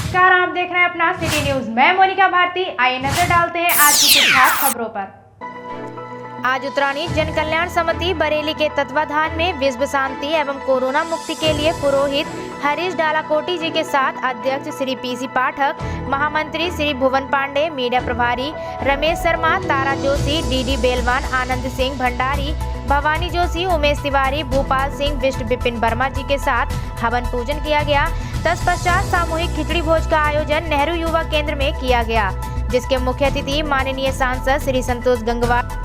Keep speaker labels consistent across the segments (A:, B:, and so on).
A: नमस्कार, आप देख रहे हैं अपना सिटी न्यूज। मैं मोनिका भारती। आइए नजर डालते हैं आज की कुछ खास खबरों पर। आज उत्तरायणी जन कल्याण समिति बरेली के तत्वाधान में विश्व शांति एवं कोरोना मुक्ति के लिए पुरोहित हरीश डालाकोटी जी के साथ अध्यक्ष श्री पीसी पाठक, महामंत्री श्री भुवन पांडे, मीडिया प्रभारी रमेश शर्मा, तारा जोशी, डीडी बेलवान, आनंद सिंह भंडारी, भवानी जोशी, उमेश तिवारी, भूपाल सिंह, विष्णु विपिन वर्मा जी के साथ हवन पूजन किया गया। तत्पश्चात सामूहिक खिचड़ी भोज का आयोजन नेहरू युवा केंद्र में किया गया, जिसके मुख्य अतिथि माननीय सांसद श्री संतोष गंगवार,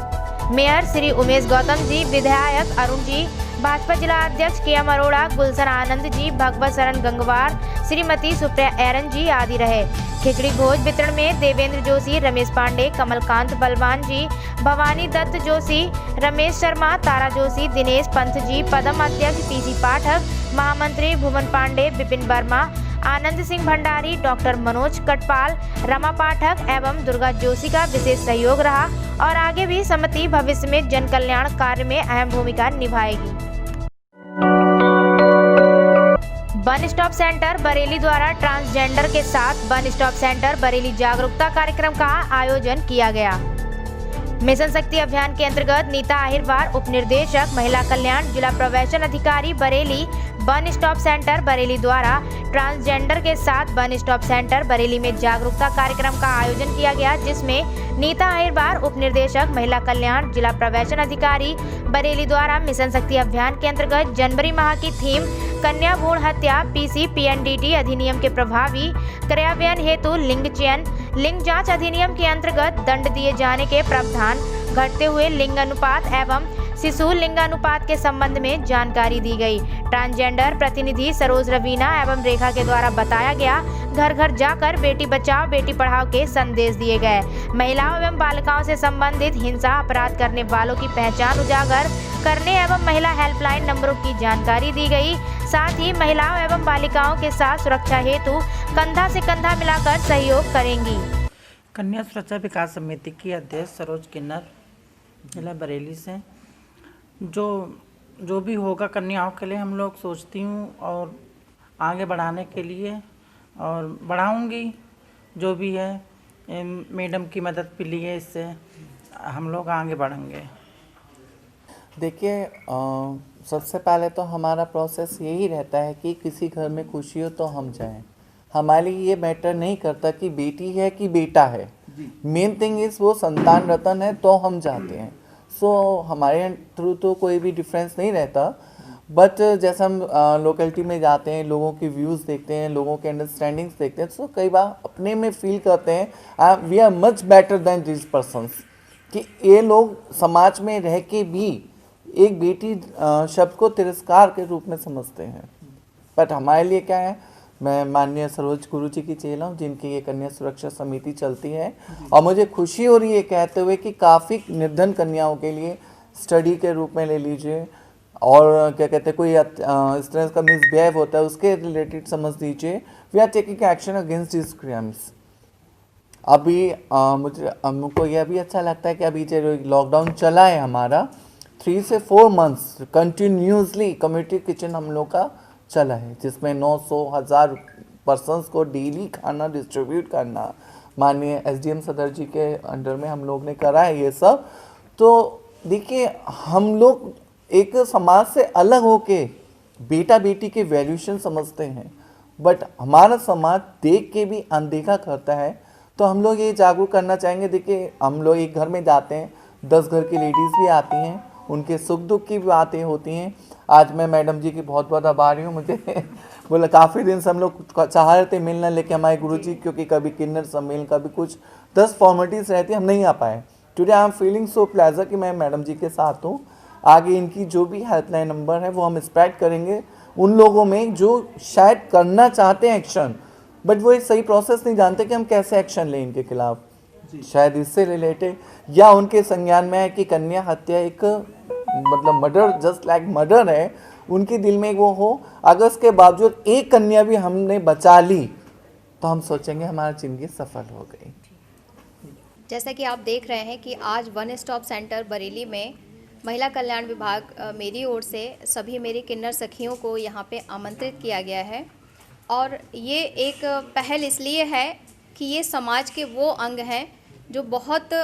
A: मेयर श्री उमेश गौतम जी, विधायक अरुण जी, भाजपा जिला अध्यक्ष के.एम. अरोड़ा, गुलशन आनंद जी, भगवत शरण गंगवार, श्रीमती सुप्रिया एरन जी आदि रहे। खिचड़ी भोज वितरण में देवेंद्र जोशी, रमेश पांडे, कमलकांत बलवान जी, भवानी दत्त जोशी, रमेश शर्मा, तारा जोशी, दिनेश पंथ जी, पदम अध्यक्ष पीसी पाठक, महामंत्री भुवन पांडे, विपिन वर्मा, आनंद सिंह भंडारी, डॉक्टर मनोज कटपाल, रमा पाठक एवं दुर्गा जोशी का विशेष सहयोग रहा और आगे भी समिति भविष्य में जन कल्याण कार्य में अहम भूमिका निभाएगी। वन स्टॉप सेंटर बरेली द्वारा ट्रांसजेंडर के साथ वन स्टॉप सेंटर बरेली जागरूकता कार्यक्रम का आयोजन किया गया। मिशन शक्ति अभियान के अंतर्गत नीता आहिरवार, उप निर्देशक महिला कल्याण, जिला प्रवेशन अधिकारी Bareilly, one stop centre Bareilly द्वारा ट्रांसजेंडर के साथ वन स्टॉप सेंटर बरेली में जागरूकता कार्यक्रम का आयोजन किया गया, जिसमें नीता आहिरवार, उप निर्देशक महिला कल्याण, जिला प्रवेशन अधिकारी बरेली द्वारा मिशन शक्ति अभियान के अंतर्गत जनवरी माह की थीम कन्या भ्रूण हत्या पीसी-पीएनडीटी अधिनियम के प्रभावी क्रियान्वयन हेतु लिंग चयन, लिंग जांच अधिनियम के अंतर्गत दंड दिए जाने के प्रावधान, घटते हुए लिंग अनुपात एवं शिशु लिंगानुपात के संबंध में जानकारी दी गई। ट्रांसजेंडर प्रतिनिधि सरोज रवीना एवं रेखा के द्वारा बताया गया। घर घर जाकर बेटी बचाओ बेटी पढ़ाओ के संदेश दिए गए। महिलाओं एवं बालिकाओं से संबंधित हिंसा अपराध करने वालों की पहचान उजागर करने एवं महिला हेल्पलाइन नंबरों की जानकारी दी गई। साथ ही महिलाओं एवं बालिकाओं के साथ सुरक्षा हेतु कंधा से कंधा मिलाकर सहयोग करेंगी।
B: कन्या सुरक्षा विकास समिति की अध्यक्ष सरोज किन्नर, जिला बरेली से। जो भी होगा कन्याओं के लिए हम लोग सोचती हूँ और आगे बढ़ाने के लिए और बढ़ाऊँगी। जो भी है मैडम की मदद भी लिए, इससे हम लोग आगे बढ़ेंगे।
C: देखिए, सबसे पहले तो हमारा प्रोसेस यही रहता है कि किसी घर में खुशी हो तो हम जाएं। हमारे लिए ये मैटर नहीं करता कि बेटी है कि बेटा है। मेन थिंग इज़ वो संतान रतन है तो हम जाते हैं। सो हमारे थ्रू तो कोई भी डिफरेंस नहीं रहता। बट जैसे हम लोकेलिटी में जाते हैं, लोगों के व्यूज़ देखते हैं, लोगों के अंडरस्टैंडिंग्स देखते हैं, तो कई बार अपने में फील करते हैं we are much better than this persons, कि ये लोग समाज में रह के भी एक बेटी शब्द को तिरस्कार के रूप में समझते हैं। बट हमारे लिए क्या है, मैं माननीय सरोज गुरु जी की चेला हूँ, जिनकी ये कन्या सुरक्षा समिति चलती है, और मुझे खुशी हो रही है कहते हुए कि काफ़ी निर्धन कन्याओं के लिए स्टडी के रूप में ले लीजिए, और क्या कहते हैं कोई इस तरह का मिसबिहेव होता है उसके रिलेटेड समझ लीजिए। We are taking action against this crimes. अभी हमको यह भी अच्छा लगता है कि अभी जो लॉकडाउन चला है हमारा 3 से 4 मंथ्स कंटिन्यूसली कम्युनिटी किचन हम लोग का चला है, जिसमें 900-1000 पर्सन्स को डेली खाना डिस्ट्रीब्यूट करना माननीय एसडीएम सदर जी के अंडर में हम लोग ने करा है ये सब। तो देखिए, हम लोग एक समाज से अलग होके बेटा बेटी के वैल्यूशन समझते हैं, बट हमारा समाज देख के भी अनदेखा करता है। तो हम लोग ये जागरूक करना चाहेंगे। देखिए, हम लोग एक घर में जाते हैं, 10 घर की लेडीज़ भी आती हैं, उनके सुख दुख की बातें होती हैं। आज मैं मैडम जी की बहुत बहुत आभारी हूँ। मुझे बोला काफ़ी दिन से हम लोग चाह रहे थे मिलना, लेकिन हमारे गुरु जी क्योंकि कभी किन्नर सम्मेलन, कभी कुछ 10 फॉर्मेलिटीज़ रहती है, हम नहीं आ पाए। Today I am feeling so pleasure कि मैं मैडम जी के साथ हूँ। आगे इनकी जो भी हेल्पलाइन नंबर है वो हम स्प्रेड करेंगे उन लोगों में जो शायद करना चाहते हैं एक्शन, बट वो एक सही प्रोसेस नहीं जानते कि हम कैसे एक्शन लें इनके खिलाफ। शायद इससे रिलेटेड या उनके संज्ञान में है कि कन्या हत्या एक मतलब मर्डर, जस्ट लाइक मर्डर है, उनके दिल में वो हो। अगर उसके बावजूद एक कन्या भी हमने बचा ली तो हम सोचेंगे हमारी जिंदगी सफल हो गई।
D: जैसा कि आप देख रहे हैं कि आज वन स्टॉप सेंटर बरेली में महिला कल्याण विभाग मेरी ओर से सभी मेरी किन्नर सखियों को यहाँ पे आमंत्रित किया गया है और ये एक पहल इसलिए है कि ये समाज के वो अंग हैं जो बहुत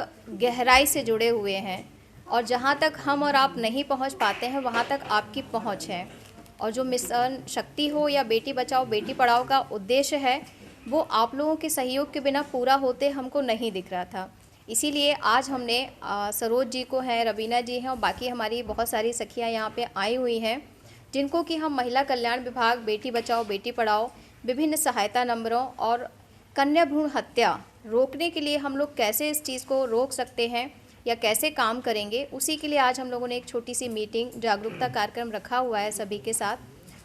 D: गहराई से जुड़े हुए हैं और जहाँ तक हम और आप नहीं पहुँच पाते हैं वहाँ तक आपकी पहुँच है। और जो मिशन शक्ति हो या बेटी बचाओ बेटी पढ़ाओ का उद्देश्य है वो आप लोगों के सहयोग के बिना पूरा होते हमको नहीं दिख रहा था। इसीलिए आज हमने सरोज जी को है, रवीना जी हैं और बाकी हमारी बहुत सारी सखियाँ यहाँ पे आई हुई हैं जिनको कि हम महिला कल्याण विभाग, बेटी बचाओ बेटी पढ़ाओ, विभिन्न सहायता नंबरों और कन्या भ्रूण हत्या रोकने के लिए हम लोग कैसे इस चीज़ को रोक सकते हैं या कैसे काम करेंगे, उसी के लिए आज हम लोगों ने एक छोटी सी मीटिंग जागरूकता कार्यक्रम रखा हुआ है सभी के साथ।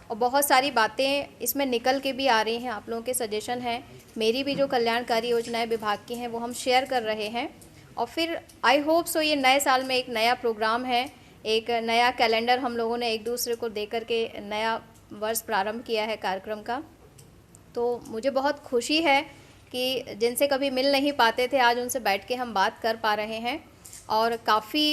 D: और बहुत सारी बातें इसमें निकल के भी आ रही हैं, आप लोगों के सजेशन हैं, मेरी भी जो कल्याणकारी योजनाएं विभाग की हैं वो हम शेयर कर रहे हैं। और फिर आई होप सो ये नए साल में एक नया प्रोग्राम है, एक नया कैलेंडर हम लोगों ने एक दूसरे को दे करके नया वर्ष प्रारंभ किया है कार्यक्रम का। तो मुझे बहुत खुशी है कि जिनसे कभी मिल नहीं पाते थे आज उनसे बैठ के हम बात कर पा रहे हैं और काफ़ी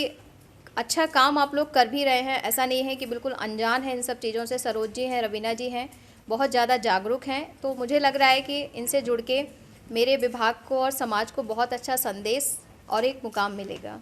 D: अच्छा काम आप लोग कर भी रहे हैं। ऐसा नहीं है कि बिल्कुल अनजान है इन सब चीज़ों से। सरोज जी हैं, रवीना जी हैं, बहुत ज़्यादा जागरूक हैं। तो मुझे लग रहा है कि इनसे जुड़ के मेरे विभाग को और समाज को बहुत अच्छा संदेश और एक मुकाम मिलेगा।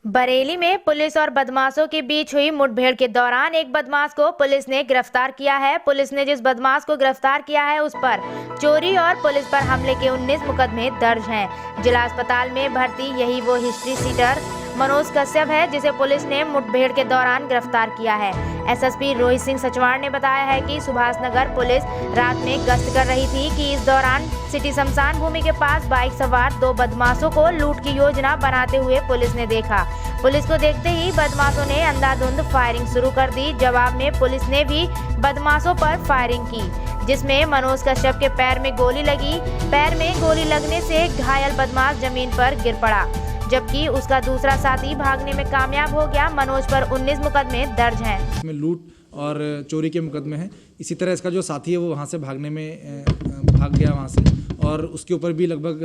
A: बरेली में पुलिस और बदमाशों के बीच हुई मुठभेड़ के दौरान एक बदमाश को पुलिस ने गिरफ्तार किया है। पुलिस ने जिस बदमाश को गिरफ्तार किया है उस पर चोरी और पुलिस पर हमले के 19 मुकदमे दर्ज हैं। जिला अस्पताल में भर्ती यही वो हिस्ट्री सीटर मनोज कश्यप है जिसे पुलिस ने मुठभेड़ के दौरान गिरफ्तार किया है। एसएसपी रोहित सिंह सचवाण ने बताया है कि सुभाष नगर पुलिस रात में गश्त कर रही थी कि इस दौरान सिटी शमशान भूमि के पास बाइक सवार 2 बदमाशों को लूट की योजना बनाते हुए पुलिस ने देखा। पुलिस को देखते ही बदमाशों ने अंधाधुंध फायरिंग शुरू कर दी। जवाब में पुलिस ने भी बदमाशों पर फायरिंग की जिसमें मनोज कश्यप के पैर में गोली लगी। पैर में गोली लगने से घायल बदमाश जमीन पर गिर पड़ा जबकि उसका दूसरा साथी भागने में कामयाब हो गया। मनोज पर 19 मुकदमे दर्ज हैं।
E: इसमें लूट और चोरी के मुकदमे हैं। इसी तरह इसका जो साथी है वो वहाँ से भागने में भाग गया वहाँ से और उसके ऊपर भी लगभग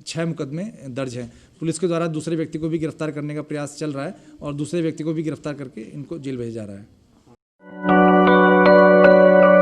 E: 6 मुकदमे दर्ज हैं। पुलिस के द्वारा दूसरे व्यक्ति को भी गिरफ्तार करने का प्रयास चल रहा है और दूसरे व्यक्ति को भी गिरफ्तार करके इनको जेल भेजा जा रहा है।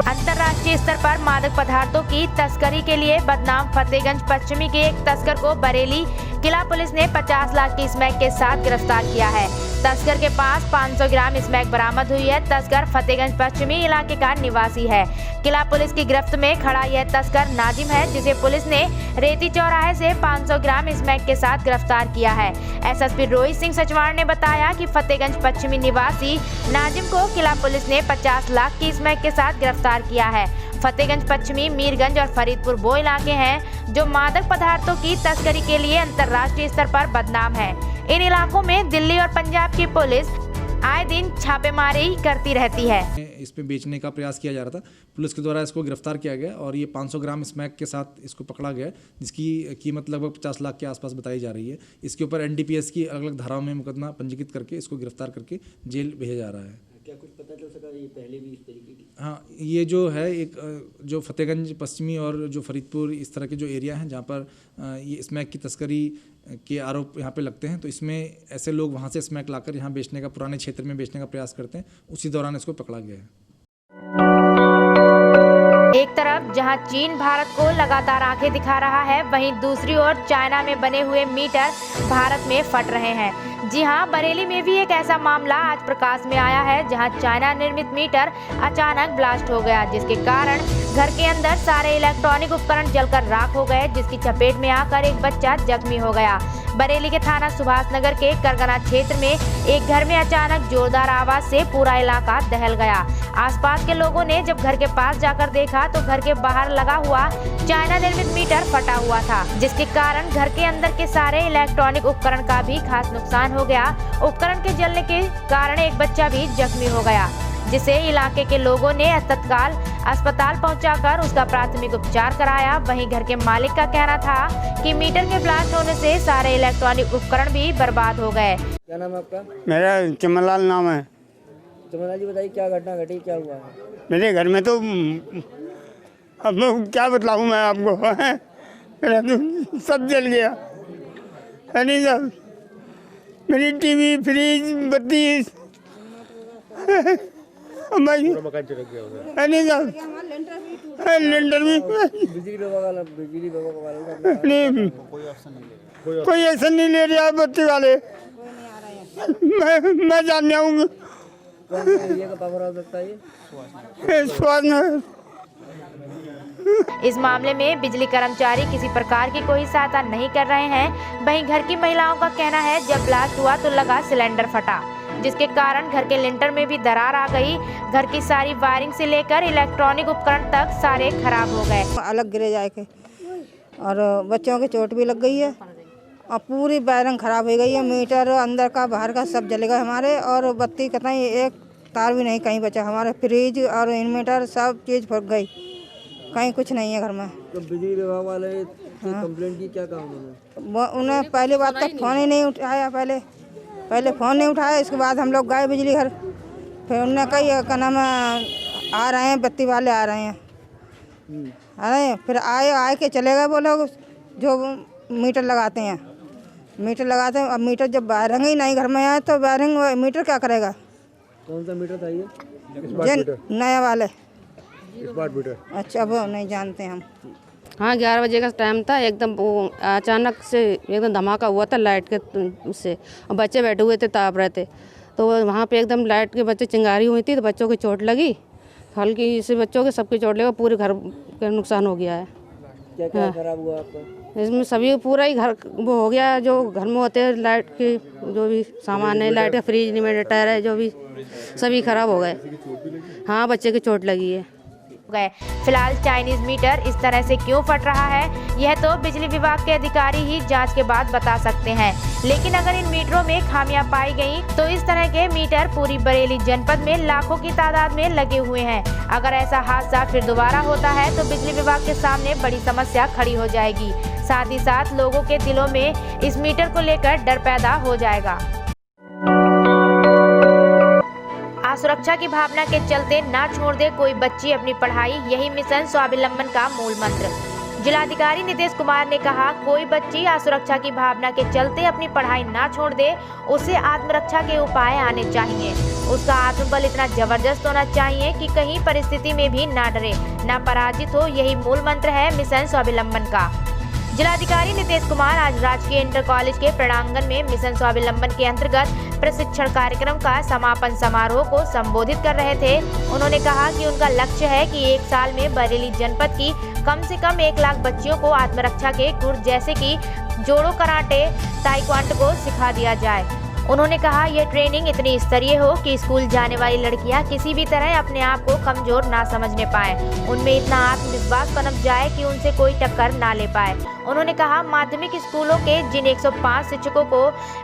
A: अंतर्राष्ट्रीय स्तर पर मादक पदार्थों की तस्करी के लिए बदनाम फतेहगंज पश्चिमी के एक तस्कर को बरेली किला पुलिस ने 50 लाख की स्मैक के साथ गिरफ्तार किया है। तस्कर के पास 500 ग्राम स्मैक बरामद हुई है। तस्कर फतेहगंज पश्चिमी इलाके का निवासी है। किला पुलिस की गिरफ्त में खड़ा यह तस्कर नाजिम है जिसे पुलिस ने रेती चौराहे से 500 ग्राम स्मैक के साथ गिरफ्तार किया है। एसएसपी रोहित सिंह सचवाण ने बताया कि फतेहगंज पश्चिमी निवासी नाजिम को किला पुलिस ने 50 लाख की स्मैक के साथ गिरफ्तार किया है। फतेहगंज पश्चिमी, मीरगंज और फरीदपुर वो इलाके हैं जो मादक पदार्थों की तस्करी के लिए अंतर्राष्ट्रीय स्तर पर बदनाम है। इन इलाकों में दिल्ली और पंजाब की पुलिस आए दिन छापेमारी करती रहती है।
E: इसमें बेचने का प्रयास किया जा रहा था। पुलिस के द्वारा इसको गिरफ्तार किया गया और ये 500 ग्राम स्मैक के साथ इसको पकड़ा गया जिसकी कीमत लगभग 50 लाख के आसपास बताई जा रही है। इसके ऊपर एनडीपीएस की अलग अलग धाराओं में मुकदमा पंजीकृत करके इसको गिरफ्तार करके जेल भेजा जा रहा है।
F: क्या कुछ पता चल सका ये पहले भी इस तरीके की?
E: हाँ, ये जो है एक जो फतेहगंज पश्चिमी और जो फरीदपुर इस तरह के जो एरिया हैं जहाँ पर ये स्मैक की तस्करी के आरोप यहाँ पे लगते हैं, तो इसमें ऐसे लोग वहाँ से स्मैक लाकर यहाँ बेचने का, पुराने क्षेत्र में बेचने का प्रयास करते हैं। उसी दौरान इसको पकड़ा गया है।
A: एक तरफ जहां चीन भारत को लगातार आंखें दिखा रहा है, वहीं दूसरी ओर चाइना में बने हुए मीटर भारत में फट रहे हैं। जी हां, बरेली में भी एक ऐसा मामला आज प्रकाश में आया है जहां चाइना निर्मित मीटर अचानक ब्लास्ट हो गया जिसके कारण घर के अंदर सारे इलेक्ट्रॉनिक उपकरण जलकर राख हो गए जिसकी चपेट में आकर एक बच्चा जख्मी हो गया। बरेली के थाना सुभाष नगर के करगना क्षेत्र में एक घर में अचानक जोरदार आवाज से पूरा इलाका दहल गया। आसपास के लोगों ने जब घर के पास जाकर देखा तो घर के बाहर लगा हुआ चाइना निर्मित मीटर फटा हुआ था जिसके कारण घर के अंदर के सारे इलेक्ट्रॉनिक उपकरण का भी खास नुकसान हो गया। उपकरण के जलने के कारण एक बच्चा भी जख्मी हो गया जिसे इलाके के लोगों ने तत्काल अस्पताल पहुंचाकर उसका प्राथमिक उपचार कराया। वहीं घर के मालिक का कहना था कि मीटर के ब्लास्ट होने से सारे इलेक्ट्रॉनिक उपकरण भी बर्बाद हो गए।
F: क्या नाम है आपका?
G: मेरा चमनलाल नाम है।
F: चमनलाल जी, बताइए क्या घटना घटी, क्या हुआ है?
G: मेरे घर में तो अब क्या बतलाऊँ मैं आपको, मेरा तो सब जल गया है। नहीं सब, मेरी टीवी, फ्रिज, बत्ती भाई नहीं सर, लेंटर भी
F: बिजली विभाग वाले
G: नहीं, कोई एक्शन नहीं ले रहा है बत्ती वाले। मैं जानने आऊँगा
F: कौन सा एरिया का पावर हो सकता है ये?
G: स्वास्थ्य
A: इस मामले में बिजली कर्मचारी किसी प्रकार की कोई सहायता नहीं कर रहे हैं। वहीं घर की महिलाओं का कहना है जब ब्लास्ट हुआ तो लगा सिलेंडर फटा, जिसके कारण घर के लिंटर में भी दरार आ गई। घर की सारी वायरिंग से लेकर इलेक्ट्रॉनिक उपकरण तक सारे खराब हो गए।
H: अलग गिरे जाके और बच्चों की चोट भी लग गई है और पूरी वायरिंग खराब हो गई है। मीटर अंदर का बाहर का सब जल गया हमारे, और बत्ती कहीं एक तार भी नहीं कहीं बचा। हमारे फ्रिज और इन्वर्टर सब चीज़ फट गई, कहीं कुछ नहीं है घर में।
F: तो बिजली विभाग वाले कंप्लेंट की, क्या कहा उन्होंने?
H: उन्हें पहली बात तक फ़ोन ही नहीं उठाया, पहले फ़ोन नहीं उठाया। इसके बाद हम लोग गए बिजली घर, फिर उन्होंने कही क्या नाम आ रहे हैं, बत्ती वाले आ रहे हैं, फिर आए के चले गए वो लोग जो मीटर लगाते हैं। अब मीटर जब वायरिंग ही नहीं घर में आए तो वायरिंग मीटर क्या करेगा?
F: कौन सा मीटर था ये?
H: नया वाले
F: स्मार्ट मीटर।
H: अच्छा, वो नहीं जानते हम।
I: हाँ, 11 बजे का टाइम था, एकदम वो अचानक से एकदम धमाका हुआ था लाइट के उससे, और बच्चे बैठे हुए थे ताप रहे थे, तो वहाँ पे एकदम लाइट के बच्चे चिंगारी हुई थी, तो बच्चों की चोट लगी, हल्की से बच्चों के सबकी चोट लगी, पूरे घर का नुकसान हो गया है।
F: क्या क्या खराब हुआ आपका?
I: इसमें सभी पूरा ही घर वो हो गया, जो घर में होते हैं लाइट के जो भी सामान है, लाइट का फ्रिज, इन्वर्टर है, जो भी सभी खराब हो गए। हाँ, बच्चे की चोट लगी है।
A: गए। फिलहाल चाइनीज मीटर इस तरह से क्यों फट रहा है, यह तो बिजली विभाग के अधिकारी ही जांच के बाद बता सकते हैं। लेकिन अगर इन मीटरों में खामियां पाई गई तो इस तरह के मीटर पूरी बरेली जनपद में लाखों की तादाद में लगे हुए हैं। अगर ऐसा हादसा फिर दोबारा होता है तो बिजली विभाग के सामने बड़ी समस्या खड़ी हो जाएगी। साथ ही साथ लोगों के दिलों में इस मीटर को लेकर डर पैदा हो जाएगा। सुरक्षा की भावना के चलते ना छोड़ दे कोई बच्ची अपनी पढ़ाई, यही मिशन स्वावलंबन का मूल मंत्र। जिलाधिकारी नितेश कुमार ने कहा, कोई बच्ची असुरक्षा की भावना के चलते अपनी पढ़ाई ना छोड़ दे, उसे आत्मरक्षा के उपाय आने चाहिए। उसका आत्मबल इतना जबरदस्त होना चाहिए कि कहीं परिस्थिति में भी ना डरे, ना पराजित हो। यही मूल मंत्र है मिशन स्वावलंबन का। जिलाधिकारी नितेश कुमार आज राजकीय इंटर कॉलेज के प्रांगण में मिशन स्वावलंबन के अंतर्गत प्रशिक्षण कार्यक्रम का समापन समारोह को संबोधित कर रहे थे। उन्होंने कहा कि उनका लक्ष्य है कि एक साल में बरेली जनपद की कम से कम 1 लाख बच्चियों को आत्मरक्षा के गुर जैसे कि जोड़ो, कराटे, ताइक्वांडो को सिखा दिया जाए। उन्होंने कहा, यह ट्रेनिंग इतनी स्तरीय हो कि स्कूल जाने वाली लड़कियां किसी भी तरह अपने आप को कमजोर ना समझने पाए, उनमें इतना आत्मविश्वास पनप जाए कि उनसे कोई टक्कर ना ले पाए। उन्होंने कहा, माध्यमिक स्कूलों के जिन 105 शिक्षकों को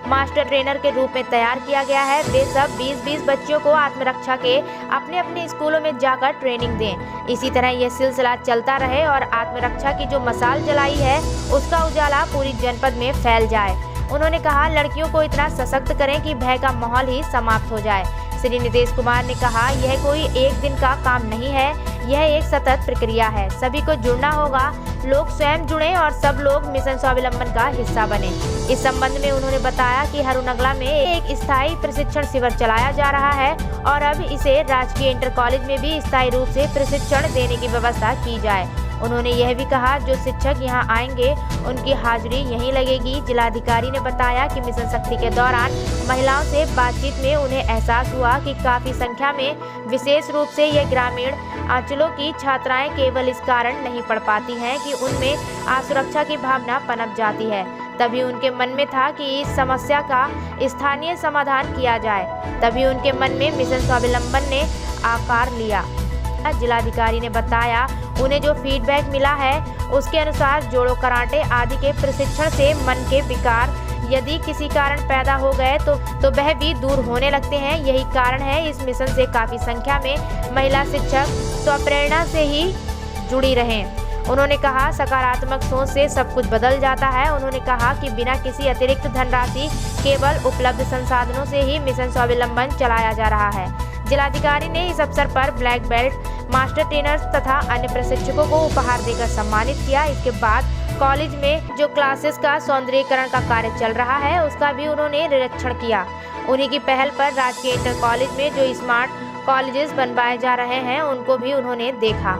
A: मास्टर ट्रेनर के रूप में तैयार किया गया है, वे सब 20-20 बच्चियों को आत्मरक्षा के अपने अपने स्कूलों में जाकर ट्रेनिंग दें। इसी तरह यह सिलसिला चलता रहे और आत्मरक्षा की जो मशाल जलाई है उसका उजाला पूरी जनपद में फैल जाए। उन्होंने कहा, लड़कियों को इतना सशक्त करें कि भय का माहौल ही समाप्त हो जाए। श्री नितेश कुमार ने कहा, यह कोई एक दिन का काम नहीं है, यह एक सतत प्रक्रिया है। सभी को जुड़ना होगा, लोग स्वयं जुड़ें और सब लोग मिशन स्वावलंबन का हिस्सा बने। इस संबंध में उन्होंने बताया कि हरुनगला में एक स्थायी प्रशिक्षण शिविर चलाया जा रहा है और अब इसे राजकीय इंटर कॉलेज में भी स्थायी रूप से प्रशिक्षण देने की व्यवस्था की जाए। उन्होंने यह भी कहा, जो शिक्षक यहां आएंगे उनकी हाजिरी यहीं लगेगी। जिलाधिकारी ने बताया कि मिशन शक्ति के दौरान महिलाओं से बातचीत में उन्हें एहसास हुआ कि काफी संख्या में विशेष रूप से ये ग्रामीण अंचलों की छात्राएं केवल इस कारण नहीं पढ़ पाती हैं कि उनमें असुरक्षा की भावना पनप जाती है। तभी उनके मन में था कि इस समस्या का स्थानीय समाधान किया जाए। तभी उनके मन में मिशन स्वावलंबन ने आकार लिया। जिलाधिकारी ने बताया, उन्हें जो फीडबैक मिला है उसके अनुसार जोड़ो, कराटे आदि के प्रशिक्षण से मन के विकार यदि किसी कारण पैदा हो गए तो वह भी दूर होने लगते हैं। यही कारण है इस मिशन से काफी संख्या में महिला शिक्षक स्वप्रेरणा से ही जुड़ी रहें। उन्होंने कहा, सकारात्मक सोच से सब कुछ बदल जाता है। उन्होंने कहा कि बिना किसी अतिरिक्त धनराशि केवल उपलब्ध संसाधनों से ही मिशन स्वावलंबन चलाया जा रहा है। जिलाधिकारी ने इस अवसर पर ब्लैक बेल्ट, मास्टर ट्रेनर्स तथा अन्य प्रशिक्षकों को उपहार देकर सम्मानित किया। इसके बाद कॉलेज में जो क्लासेस का सौंदर्यीकरण का कार्य चल रहा है उसका भी उन्होंने निरीक्षण किया। उन्हीं की पहल पर राजकीय इंटर कॉलेज में जो स्मार्ट कॉलेजेस बनवाए जा रहे हैं उनको भी उन्होंने देखा।